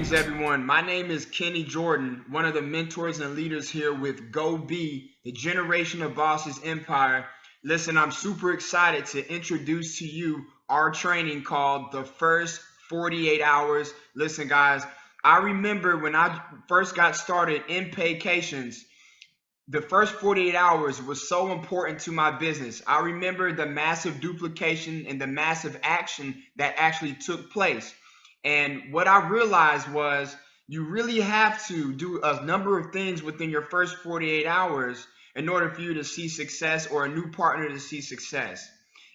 Greetings, everyone. My name is Kenny Jordan, one of the mentors and leaders here with Go Be, the Generation of Bosses Empire. Listen, I'm super excited to introduce to you our training called The First 48 Hours. Listen, guys, I remember when I first got started in Paycations, the first 48 hours was so important to my business. I remember the massive duplication and the massive action that actually took place. And what I realized was you really have to do a number of things within your first 48 hours in order for you to see success or a new partner to see success.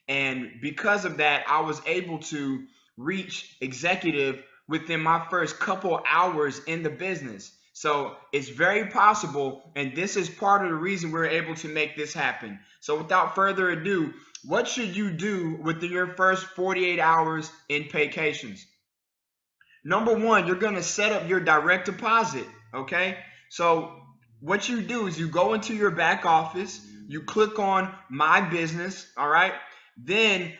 And because of that, I was able to reach executive within my first couple hours in the business. So it's very possible, and this is part of the reason we're able to make this happen. So without further ado, what should you do within your first 48 hours in Paycations? Number one, you're going to set up your direct deposit, okay? So what you do is you go into your back office, you click on My Business, all right? Then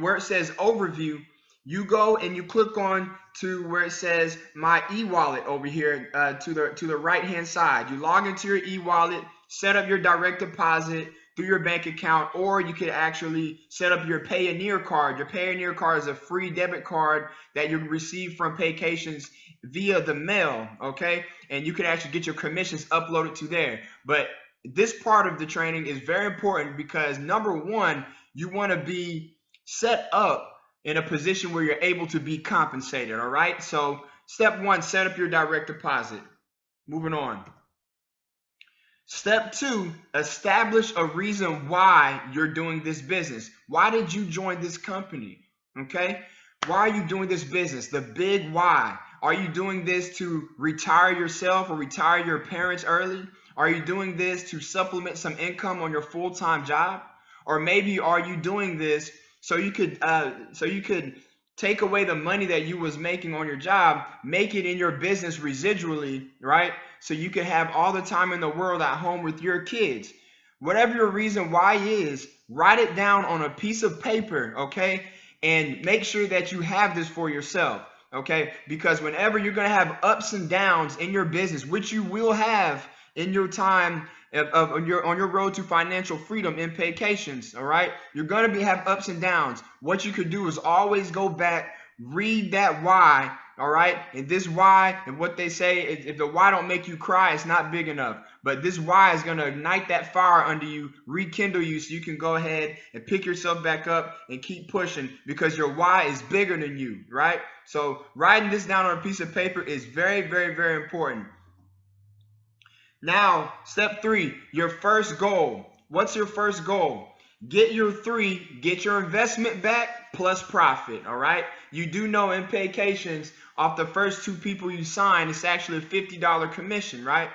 where it says Overview, you go and you click on to where it says My e-wallet over here to the right-hand side. You log into your e-wallet, set up your direct deposit through your bank account, or you could actually set up your Payoneer card. Your Payoneer card is a free debit card that you receive from Paycations via the mail, okay? And you can actually get your commissions uploaded to there. But this part of the training is very important because number one, you want to be set up in a position where you're able to be compensated, all right? So step one, set up your direct deposit. Moving on. Step two, establish a reason why you're doing this business. Why did you join this company? Okay? Why are you doing this business? The big why. Are you doing this to retire yourself or retire your parents early? Are you doing this to supplement some income on your full-time job? Or maybe are you doing this so you could take away the money that you was making on your job, make it in your business residually, right? So you can have all the time in the world at home with your kids. Whatever your reason why is, write it down on a piece of paper, okay? And make sure that you have this for yourself, okay? Because whenever you're going to have ups and downs in your business, which you will have in your time on your road to financial freedom in Paycations, all right? You're going to have ups and downs. What you could do is always go back, read that why, all right? And this why, and what they say, if the why don't make you cry, it's not big enough. But this why is going to ignite that fire under you, rekindle you so you can go ahead and pick yourself back up and keep pushing because your why is bigger than you, right? So writing this down on a piece of paper is very, very, very important. Now, step three, your first goal. What's your first goal? Get your investment back plus profit, all right? You do know in Paycations, off the first two people you sign, it's actually a $50 commission, right?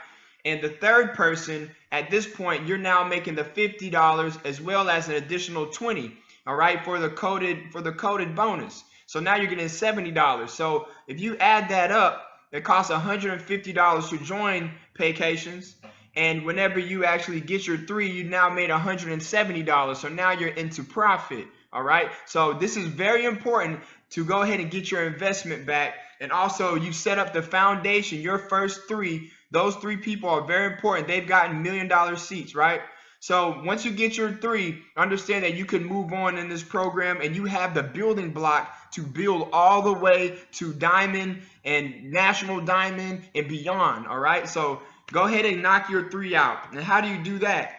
And the third person, at this point, you're now making the $50 as well as an additional $20, all right, for the coded bonus. So now you're getting $70. So if you add that up, it costs $150 to join Paycations. And whenever you actually get your three, you now made $170. So now you're into profit. All right. So this is very important to go ahead and get your investment back. And also you set up the foundation, your first three. Those three people are very important. They've gotten $1 million seats, right? So once you get your three, understand that you can move on in this program and you have the building block to build all the way to diamond and national diamond and beyond. All right. So go ahead and knock your three out. And how do you do that?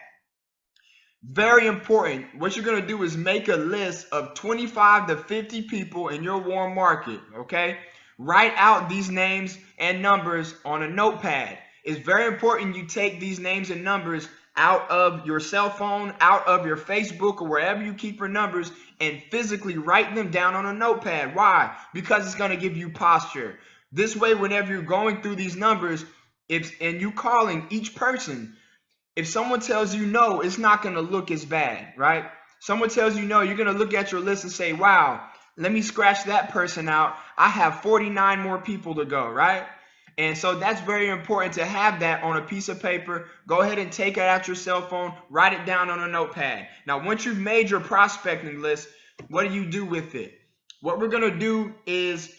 Very important. What you're going to do is make a list of 25 to 50 people in your warm market. Okay. Write out these names and numbers on a notepad. It's very important you take these names and numbers out of your cell phone, out of your Facebook, or wherever you keep your numbers, and physically write them down on a notepad. Why? Because it's going to give you posture. This way, whenever you're going through these numbers, and you calling each person, if someone tells you no, it's not going to look as bad, right? Someone tells you no, you're going to look at your list and say, wow, let me scratch that person out. I have 49 more people to go, right? And so that's very important to have that on a piece of paper. Go ahead and take it out your cell phone, write it down on a notepad. Now, once you've made your prospecting list, what do you do with it? What we're going to do is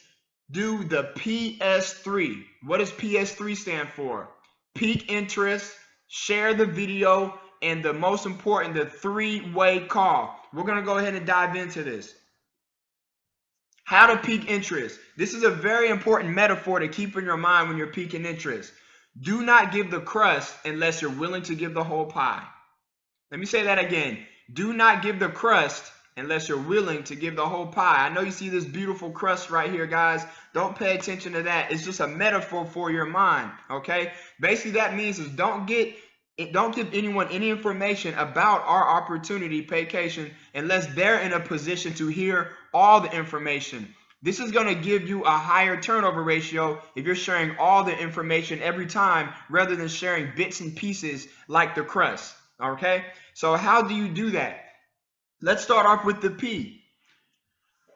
do the PS3. What does PS3 stand for? Peak interest, share the video, and the most important, the three-way call. We're going to go ahead and dive into this. How to peak interest. This is a very important metaphor to keep in your mind when you're peaking interest. Do not give the crust unless you're willing to give the whole pie. Let me say that again. Do not give the crust unless you're willing to give the whole pie. I know you see this beautiful crust right here, guys. Don't pay attention to that. It's just a metaphor for your mind, okay? Basically, that means is don't give anyone any information about our opportunity, Paycation, unless they're in a position to hear all the information. This is going to give you a higher turnover ratio if you're sharing all the information every time rather than sharing bits and pieces like the crust. Okay, so how do you do that? Let's start off with the P.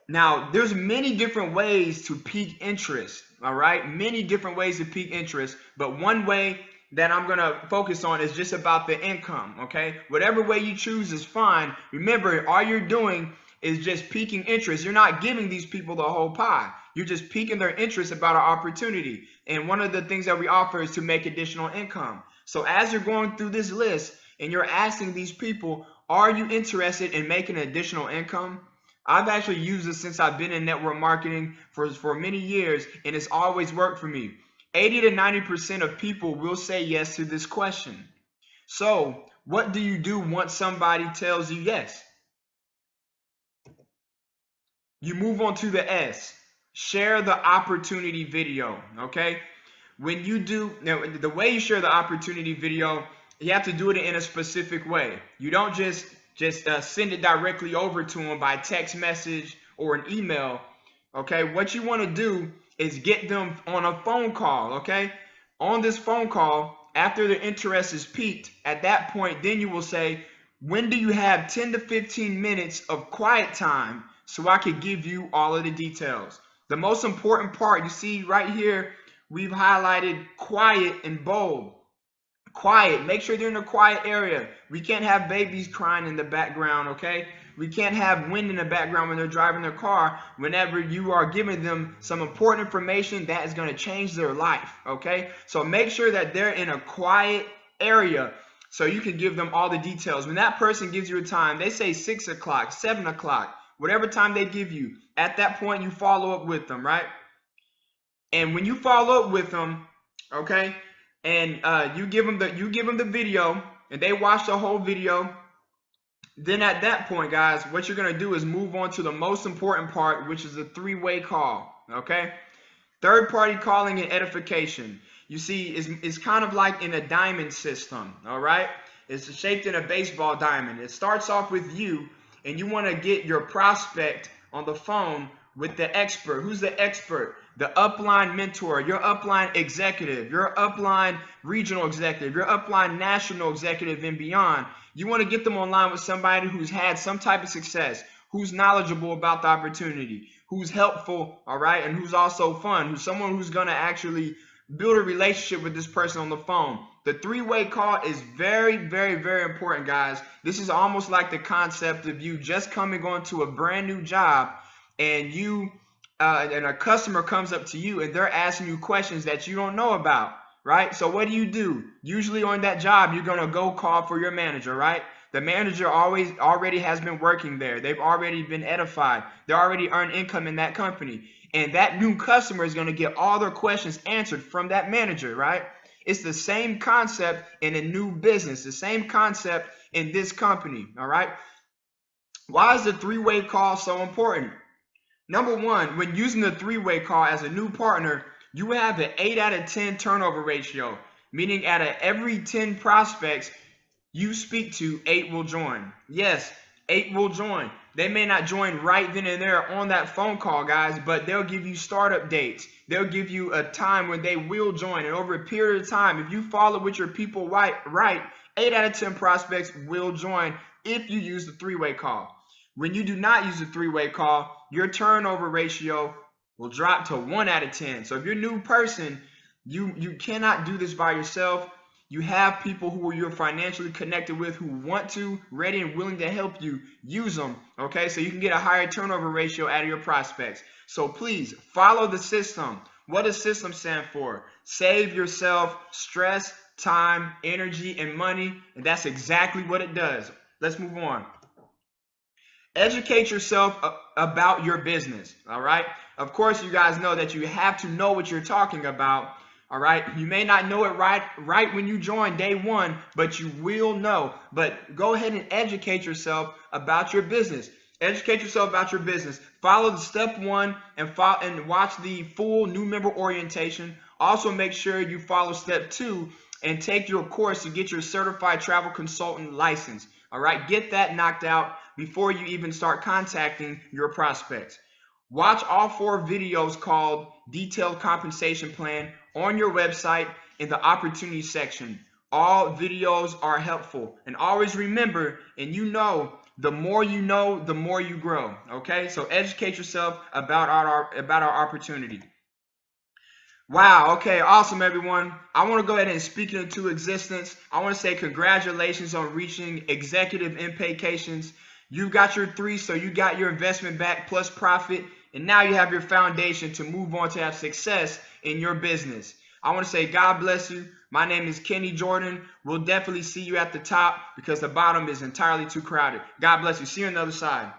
Now, there's many different ways to peak interest, all right? Many different ways to peak interest, but one way that I'm going to focus on is just about the income, okay? Whatever way you choose is fine. Remember, all you're doing is just peaking interest. You're not giving these people the whole pie. You're just piquing their interest about an opportunity. And one of the things that we offer is to make additional income. So as you're going through this list and you're asking these people, are you interested in making additional income? I've actually used this since I've been in network marketing for many years, and it's always worked for me. 80 to 90% of people will say yes to this question. So what do you do once somebody tells you yes? You move on to the S. Share the opportunity video, okay? When you do, now the way you share the opportunity video, you have to do it in a specific way. You don't just send it directly over to them by text message or an email, okay? What you want to do is get them on a phone call, okay? On this phone call, after the interest is peaked, at that point, then you will say, when do you have 10 to 15 minutes of quiet time so I could give you all of the details? The most important part, you see right here, we've highlighted quiet in bold. Quiet. Make sure they're in a quiet area. We can't have babies crying in the background, okay? We can't have wind in the background when they're driving their car. Whenever you are giving them some important information that is going to change their life, okay? So make sure that they're in a quiet area so you can give them all the details. When that person gives you a time, they say 6 o'clock, 7 o'clock, whatever time they give you, at that point you follow up with them, right? And when you follow up with them, okay, and you give them the video and they watch the whole video, then at that point, guys, what you're going to do is move on to the most important part, which is the three-way call, okay? Third-party calling and edification. You see, it's kind of like in a diamond system, all right? It's shaped in a baseball diamond. It starts off with you, and you want to get your prospect on the phone with the expert. Who's the expert? The upline mentor, your upline executive, your upline regional executive, your upline national executive and beyond. You want to get them online with somebody who's had some type of success, who's knowledgeable about the opportunity, who's helpful, all right, and who's also fun, who's someone who's going to actually build a relationship with this person on the phone. The three-way call is very, very, very important, guys. This is almost like the concept of you just coming onto a brand new job and and a customer comes up to you and they're asking you questions that you don't know about, right? So what do? Usually on that job, you're going to go call for your manager, right? The manager already has been working there. They've already been edified. They already earned income in that company. And that new customer is going to get all their questions answered from that manager, right? It's the same concept in a new business, the same concept in this company, all right? Why is the three-way call so important? Number one, when using the three-way call as a new partner, you have an 8 out of 10 turnover ratio, meaning out of every 10 prospects you speak to, 8 will join. Yes, 8 will join. They may not join right then and there on that phone call, guys, but they'll give you startup dates. They'll give you a time when they will join. And over a period of time, if you follow with your people right, 8 out of 10 prospects will join if you use the three-way call. When you do not use the three-way call, your turnover ratio will drop to 1 out of 10. So if you're a new person, you cannot do this by yourself. You have people who you're financially connected with who want to, ready, and willing to help you. Use them, okay? So you can get a higher turnover ratio out of your prospects. So please follow the system. What does system stand for? Save yourself stress, time, energy, and money. And that's exactly what it does. Let's move on. Educate yourself about your business, all right? Of course, you guys know that you have to know what you're talking about, all right? You may not know it right when you join day one, but you will know. But go ahead and educate yourself about your business. Educate yourself about your business. Follow the step one and watch the full new member orientation. Also, make sure you follow step 2 and take your course to get your certified travel consultant license. All right, get that knocked out before you even start contacting your prospects. Watch all 4 videos called Detailed Compensation Plan on your website in the opportunity section. All videos are helpful. And always remember, and you know, the more you know, the more you grow. Okay, so educate yourself about our opportunity. Wow, okay, awesome, everyone. I want to go ahead and speak it into existence. I want to say congratulations on reaching executive in Paycations. You got your 3, so you got your investment back plus profit, and now you have your foundation to move on to have success in your business. I want to say God bless you. My name is Kenny Jordan. We'll definitely see you at the top because the bottom is entirely too crowded. God bless you. See you on the other side.